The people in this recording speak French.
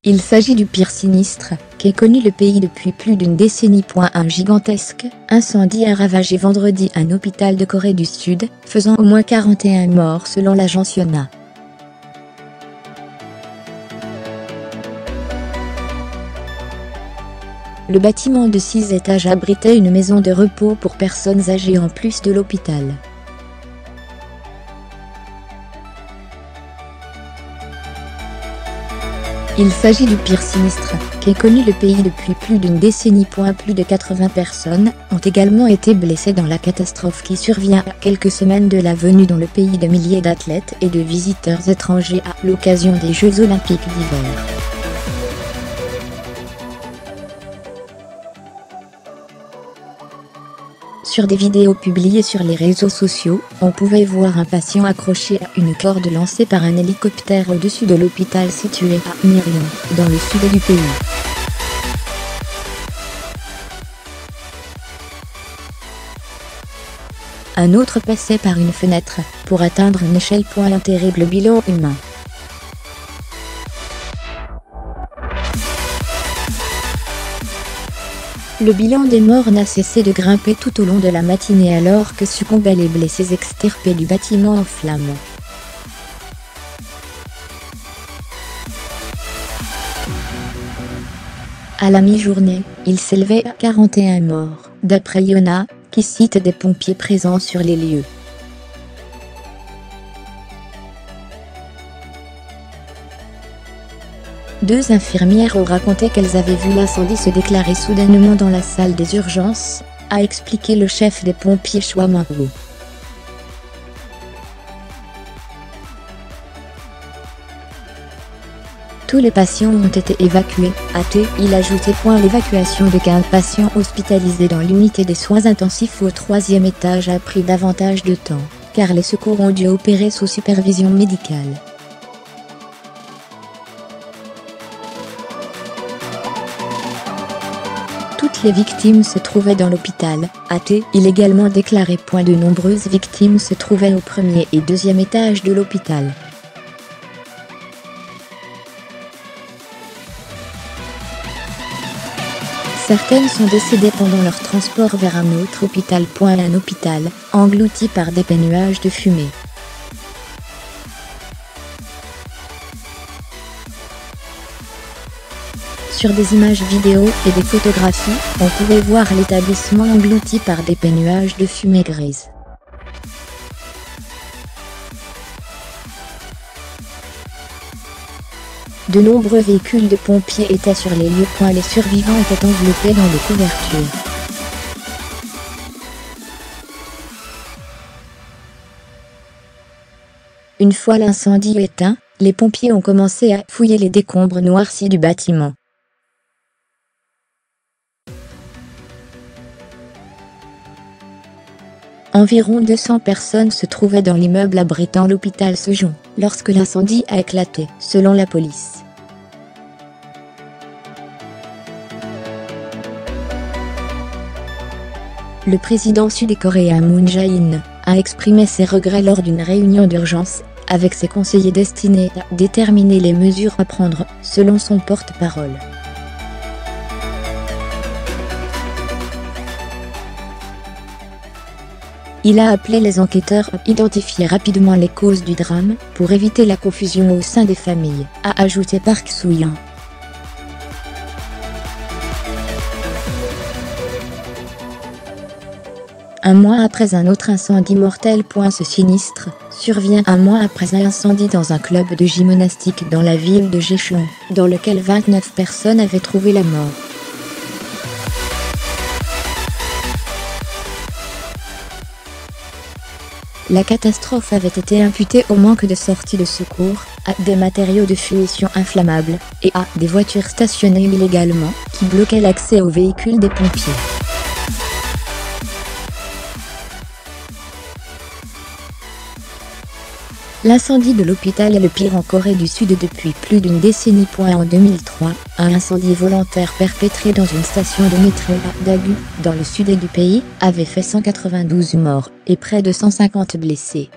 Il s'agit du pire sinistre qu'ait connu le pays depuis plus d'une décennie. Un gigantesque incendie a ravagé vendredi un hôpital de Corée du Sud, faisant au moins 41 morts selon l'agence Yonhap. Le bâtiment de 6 étages abritait une maison de repos pour personnes âgées en plus de l'hôpital. Il s'agit du pire sinistre qu'ait connu le pays depuis plus d'une décennie. Plus de 80 personnes ont également été blessées dans la catastrophe qui survient à quelques semaines de la venue dans le pays de milliers d'athlètes et de visiteurs étrangers à l'occasion des Jeux Olympiques d'hiver. Sur des vidéos publiées sur les réseaux sociaux, on pouvait voir un patient accroché à une corde lancée par un hélicoptère au-dessus de l'hôpital situé à Mirion, dans le sud du pays. Un autre passait par une fenêtre, pour atteindre une échelle. Un terrible bilan humain. Le bilan des morts n'a cessé de grimper tout au long de la matinée alors que succombaient les blessés extirpés du bâtiment en flammes. À la mi-journée, il s'élevait à 41 morts, d'après Yonhap, qui cite des pompiers présents sur les lieux. Deux infirmières ont raconté qu'elles avaient vu l'incendie se déclarer soudainement dans la salle des urgences, a expliqué le chef des pompiers Choi Min-woo. Tous les patients ont été évacués, a-t-il ajouté. L'évacuation de 15 patients hospitalisés dans l'unité des soins intensifs au 3e étage a pris davantage de temps, car les secours ont dû opérer sous supervision médicale. Toutes les victimes se trouvaient dans l'hôpital, a-t-il également déclaré. De nombreuses victimes se trouvaient au 1er et 2e étage de l'hôpital. Certaines sont décédées pendant leur transport vers un autre hôpital. Un hôpital, englouti par d'épais nuages de fumée. Sur des images vidéo et des photographies, on pouvait voir l'établissement englouti par d'épais nuages de fumée grise. De nombreux véhicules de pompiers étaient sur les lieux. Les survivants étaient enveloppés dans des couvertures. Une fois l'incendie éteint, les pompiers ont commencé à fouiller les décombres noircis du bâtiment. Environ 200 personnes se trouvaient dans l'immeuble abritant l'hôpital Sejong, lorsque l'incendie a éclaté, selon la police. Le président sud-coréen Moon Jae-in a exprimé ses regrets lors d'une réunion d'urgence, avec ses conseillers destinés à déterminer les mesures à prendre, selon son porte-parole. Il a appelé les enquêteurs à identifier rapidement les causes du drame, pour éviter la confusion au sein des familles, a ajouté Park Soo-yeon. Un mois après un autre incendie mortel. Ce sinistre survient un mois après un incendie dans un club de gymnastique dans la ville de Jecheon, dans lequel 29 personnes avaient trouvé la mort. La catastrophe avait été imputée au manque de sorties de secours, à des matériaux de finition inflammables, et à des voitures stationnées illégalement, qui bloquaient l'accès aux véhicules des pompiers. L'incendie de l'hôpital est le pire en Corée du Sud depuis plus d'une décennie. En 2003, un incendie volontaire perpétré dans une station de métro à Daegu, dans le sud du pays, avait fait 192 morts et près de 150 blessés.